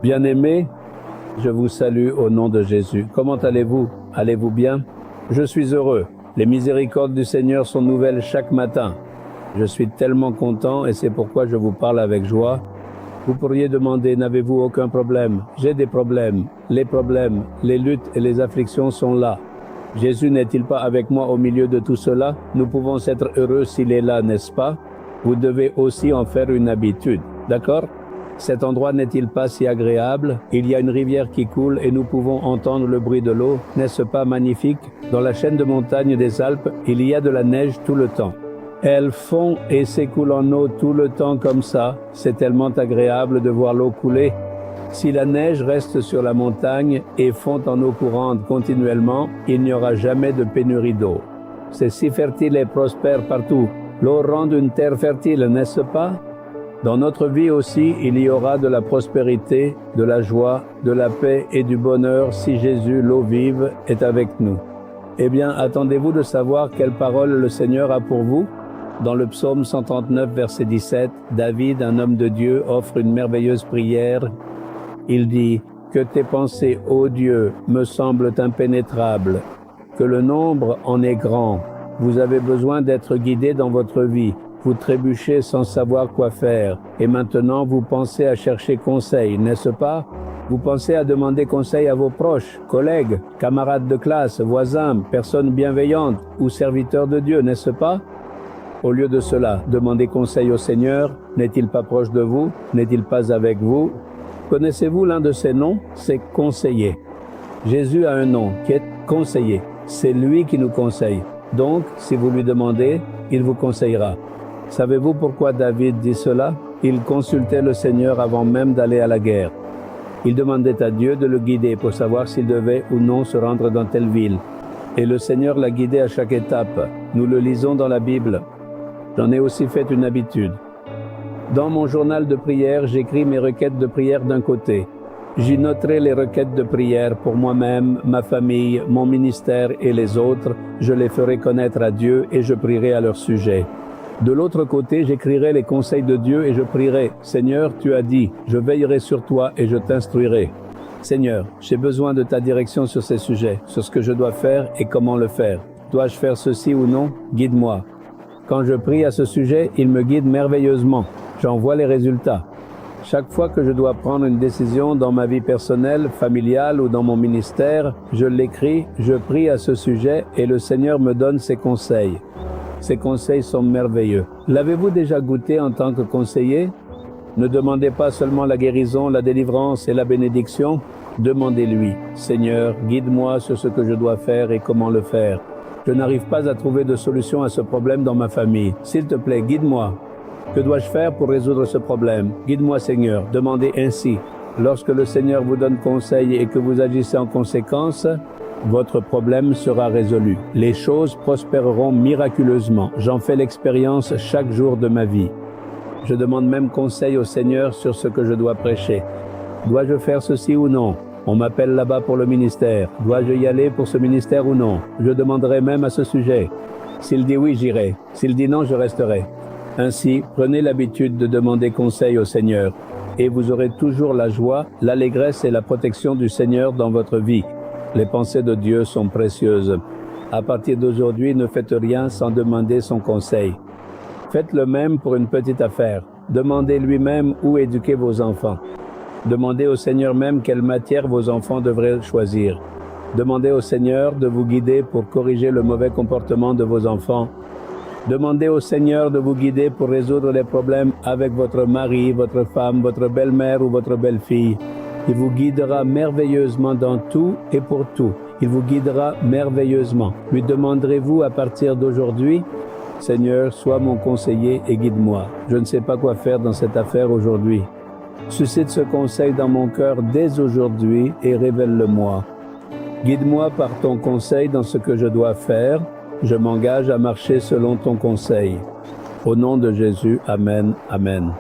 Bien-aimés, je vous salue au nom de Jésus. Comment allez-vous? Allez-vous bien? Je suis heureux. Les miséricordes du Seigneur sont nouvelles chaque matin. Je suis tellement content et c'est pourquoi je vous parle avec joie. Vous pourriez demander, n'avez-vous aucun problème? J'ai des problèmes. Les problèmes, les luttes et les afflictions sont là. Jésus n'est-il pas avec moi au milieu de tout cela? Nous pouvons être heureux s'il est là, n'est-ce pas? Vous devez aussi en faire une habitude, d'accord? Cet endroit n'est-il pas si agréable? Il y a une rivière qui coule et nous pouvons entendre le bruit de l'eau. N'est-ce pas magnifique? Dans la chaîne de montagnes des Alpes, il y a de la neige tout le temps. Elle fond et s'écoule en eau tout le temps comme ça. C'est tellement agréable de voir l'eau couler. Si la neige reste sur la montagne et fond en eau courante continuellement, il n'y aura jamais de pénurie d'eau. C'est si fertile et prospère partout. L'eau rend une terre fertile, n'est-ce pas? Dans notre vie aussi, il y aura de la prospérité, de la joie, de la paix et du bonheur si Jésus, l'eau vive, est avec nous. Eh bien, attendez-vous de savoir quelle parole le Seigneur a pour vous? Dans le psaume 139, verset 17, David, un homme de Dieu, offre une merveilleuse prière. Il dit « Que tes pensées, ô Dieu, me semblent impénétrables, que le nombre en est grand. Vous avez besoin d'être guidé dans votre vie. Vous trébuchez sans savoir quoi faire. Et maintenant, vous pensez à chercher conseil, n'est-ce pas? Vous pensez à demander conseil à vos proches, collègues, camarades de classe, voisins, personnes bienveillantes ou serviteurs de Dieu, n'est-ce pas? Au lieu de cela, demandez conseil au Seigneur. N'est-il pas proche de vous? N'est-il pas avec vous? Connaissez-vous l'un de ses noms? C'est conseiller. Jésus a un nom qui est conseiller. C'est lui qui nous conseille. Donc, si vous lui demandez, il vous conseillera. Savez-vous pourquoi David dit cela? Il consultait le Seigneur avant même d'aller à la guerre. Il demandait à Dieu de le guider pour savoir s'il devait ou non se rendre dans telle ville. Et le Seigneur l'a guidé à chaque étape. Nous le lisons dans la Bible. J'en ai aussi fait une habitude. Dans mon journal de prière, j'écris mes requêtes de prière d'un côté. J'y noterai les requêtes de prière pour moi-même, ma famille, mon ministère et les autres. Je les ferai connaître à Dieu et je prierai à leur sujet. De l'autre côté, j'écrirai les conseils de Dieu et je prierai. Seigneur, tu as dit, je veillerai sur toi et je t'instruirai. Seigneur, j'ai besoin de ta direction sur ces sujets, sur ce que je dois faire et comment le faire. Dois-je faire ceci ou non? Guide-moi. Quand je prie à ce sujet, il me guide merveilleusement. J'en vois les résultats. Chaque fois que je dois prendre une décision dans ma vie personnelle, familiale ou dans mon ministère, je l'écris, je prie à ce sujet et le Seigneur me donne ses conseils. Ces conseils sont merveilleux. L'avez-vous déjà goûté en tant que conseiller? Ne demandez pas seulement la guérison, la délivrance et la bénédiction. Demandez-lui, Seigneur, guide-moi sur ce que je dois faire et comment le faire. Je n'arrive pas à trouver de solution à ce problème dans ma famille. S'il te plaît, guide-moi. Que dois-je faire pour résoudre ce problème? Guide-moi, Seigneur. Demandez ainsi. Lorsque le Seigneur vous donne conseil et que vous agissez en conséquence, votre problème sera résolu. Les choses prospéreront miraculeusement. J'en fais l'expérience chaque jour de ma vie. Je demande même conseil au Seigneur sur ce que je dois prêcher. Dois-je faire ceci ou non? On m'appelle là-bas pour le ministère. Dois-je y aller pour ce ministère ou non? Je demanderai même à ce sujet. S'il dit oui, j'irai. S'il dit non, je resterai. Ainsi, prenez l'habitude de demander conseil au Seigneur et vous aurez toujours la joie, l'allégresse et la protection du Seigneur dans votre vie. Les pensées de Dieu sont précieuses. À partir d'aujourd'hui, ne faites rien sans demander son conseil. Faites le même pour une petite affaire. Demandez lui-même où éduquer vos enfants. Demandez au Seigneur même quelle matière vos enfants devraient choisir. Demandez au Seigneur de vous guider pour corriger le mauvais comportement de vos enfants. Demandez au Seigneur de vous guider pour résoudre les problèmes avec votre mari, votre femme, votre belle-mère ou votre belle-fille. Il vous guidera merveilleusement dans tout et pour tout. Il vous guidera merveilleusement. Lui demanderez-vous à partir d'aujourd'hui, « Seigneur, sois mon conseiller et guide-moi. Je ne sais pas quoi faire dans cette affaire aujourd'hui. Suscite ce conseil dans mon cœur dès aujourd'hui et révèle-le-moi. Guide-moi par ton conseil dans ce que je dois faire. Je m'engage à marcher selon ton conseil. Au nom de Jésus, Amen, Amen.